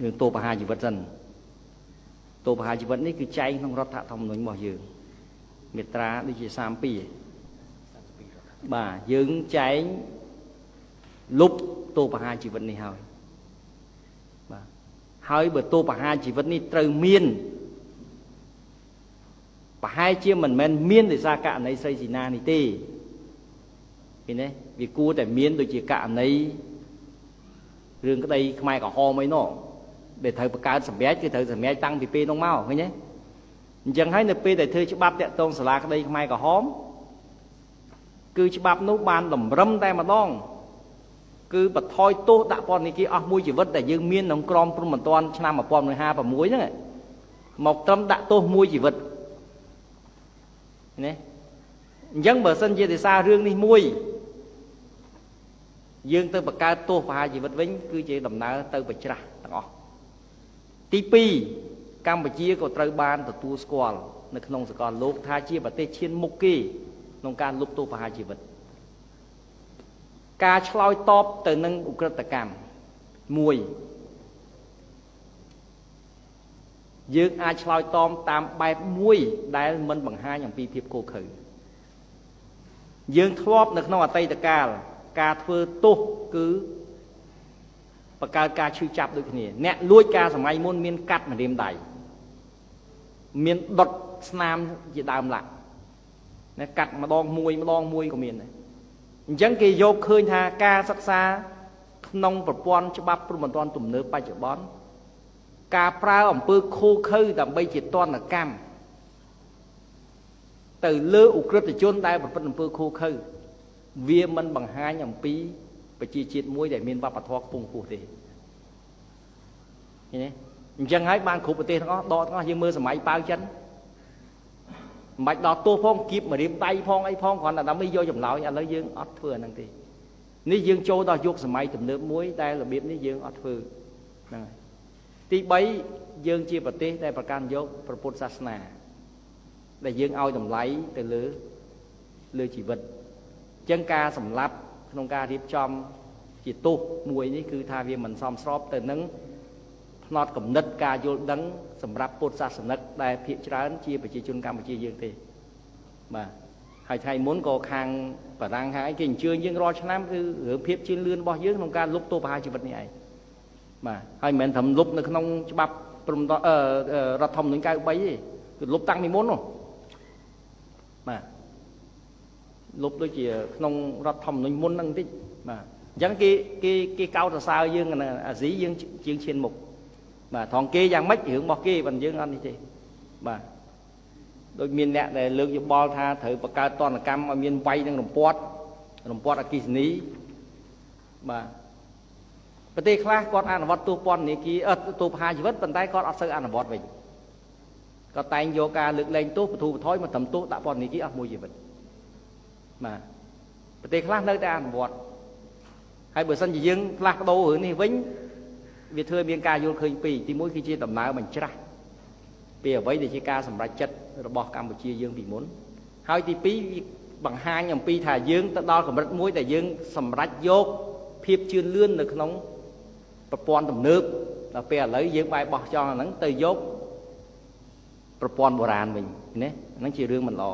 រឿងតួបហាជីវិតសិនតួបហាជីវិតនេះគឺចែងក្នុងរដ្ឋធម្មនុញ្ញរបស់យើងមាត្រាដូចជា32បាទយើងចែងលុបតួបហាជីវិតនេះហើយបាទហើយបើតួបហាជីវិតនេះត្រូវមានប្រហែលជាមិនមែនមានដោយសារករណីស្រីស៊ីណានេះទេឃើញទេវាគួរតែមានដូចជាករណីរឿងក្តីខ្មែរក្រហមអីនោះដែលត្រូវបង្កើតសម្រាប់គឺត្រូវសម្រាប់តាំងពីពេលនោះមកឃើញទេអញ្ចឹងហើយនៅពេលដែលធ្វើច្បាប់តាក់ទងសាលាក្តីខ្មែរក្រហមគឺច្បាប់នោះបានតម្រឹមតែម្ដងគឺបន្ថយទោសដាក់ពន្ធនាគារអស់មួយជីវិតដែលយើងមានក្នុងក្រមព្រហ្មទណ្ឌឆ្នាំ1956ហ្នឹងមកត្រឹមដាក់ទោសមួយជីវិតណាអញ្ចឹងបើសិនជាដោយសាររឿងនេះមួយយើងទៅបង្កើតទោសប្រហារជីវិតវិញគឺជាដំណើរទៅបច្ច្រាស់ទាំងអស់ទី2កម្ពុជាក៏ត្រូវបានទទួលស្គាល់នៅក្នុងសកលលោកថាជាប្រទេសឈានមុខគេក្នុងការលុបទោសប្រហារជីវិតការឆ្លើយតបទៅនឹងឧក្រិដ្ឋកម្មមួយយើងអាចឆ្លើយតបតាមបែបមួយដែលមិនបង្ហាញអំពីភាពគោខើយើងធ្លាប់នៅក្នុងអតីតកាលការធ្វើទោសគឺបង្កើតការឈឺចាប់ដូចគ្នាអ្នកលួចការសម័យមុនមានកាត់ម្រាមដៃមានដុតស្នាមជាដើមឡាក់ណាកាត់ម្ដងមួយក៏មានដែរអញ្ចឹងគេយកឃើញថាការសិក្សាក្នុងប្រព័ន្ធច្បាប់ព្រហ្មទណ្ឌទំនើបបច្ចុប្បន្នការប្រើអំពើឃោឃៅដើម្បីជាទណ្ឌកម្មទៅលើឧក្រិដ្ឋជនដែលប្រព្រឹត្តអំពើឃោឃៅវាមិនបង្ហាញអំពីប្រជាជាតិមួយដែលមានវប្បធម៌ខ្ពង់ខ្ពស់ទេឃើញទេអញ្ចឹងហើយបានគ្រប់ប្រទេសទាំងអស់ដកទាំងអស់យើងមើលសម័យប៉ាវចិនមិនបាច់ដល់ទោសផងគៀបម្រាមដៃផងអីផងគ្រាន់តែដើម្បីយកចម្លើយឥឡូវយើងអត់ធ្វើអាហ្នឹងទេនេះយើងចូលដល់យុគសម័យទំនើបមួយដែលរបៀបនេះយើងអត់ធ្វើហ្នឹងហើយទី3យើងជាប្រទេសដែលប្រកាន់យកព្រះពុទ្ធសាសនាដែលយើងឲ្យតម្លៃទៅលើជីវិតអញ្ចឹងការសម្លាប់ក្នុងការរៀបចំជាទោសមួយនេះគឺថាវាមិនសមស្របទៅនឹងផ្នត់គំនិតការយល់ដឹងសម្រាប់ពុទ្ធសាសនិកដែលភាគច្រើនជាប្រជាជនកម្ពុជាយើងទេបាទហើយថ្ងៃមុនក៏ខាងបារាំងខាងឯងគេអញ្ជើញយើងរាល់ឆ្នាំគឺរឿងភាពជឿនលឿនរបស់យើងក្នុងការលុបទោសប្រហារជីវិតនេះឯងបាទហើយមិនមែនត្រឹមលុបនៅក្នុងច្បាប់រដ្ឋធម្មនុញ្ញ93ទេគឺលុបតាំងពីមុននោះបាទលុបដូចជាក្នុងរដ្ឋធម្មនុញ្ញមុនហ្នឹងបន្តិចបាទអញ្ចឹងគេកោតសរសើរយើងអាស៊ីយើងឈានមុខបាទថងគេយ៉ាងម៉េចរឿងរបស់គេប៉ុន្តែយើងអត់នេះទេបាទដូចមានអ្នកដែលលើកយោបល់ថាត្រូវបង្កើតទណ្ឌកម្មឲ្យមានវាយនឹងរំពាត់អគ្គិសនីបាទប្រទេសខ្លះគាត់អនុវត្តទោសពន្ធនាគារទោសប្រហារជីវិតប៉ុន្តែគាត់អត់សូវអនុវត្តវិញគាត់តែងយកការលើកលែងទោសបទូបថយមកត្រឹមទោសដាក់ពន្ធនាគារអស់មួយជីវិតបាទប្រទេសខ្លះនៅតែអនុវត្តហើយបើសិនជាយើងផ្លាស់ប្ដូររឿងនេះវិញវាធ្វើមានការយល់ឃើញពីរទី1គឺជាដំណើរបញ្ច្រាស់ពីអ្វីដែលជាការសម្រេចចិត្តរបស់កម្ពុជាយើងពីមុនហើយទី2បង្ហាញអំពីថាយើងទៅដល់កម្រិតមួយដែលយើងសម្រេចយកភាពជឿនលឿននៅក្នុងប្រព័ន្ធទំនើបដល់ពេលឥឡូវយើងបែរបោះចោលអាហ្នឹងទៅយកប្រព័ន្ធបុរាណវិញណាហ្នឹងជារឿងមិនល្អ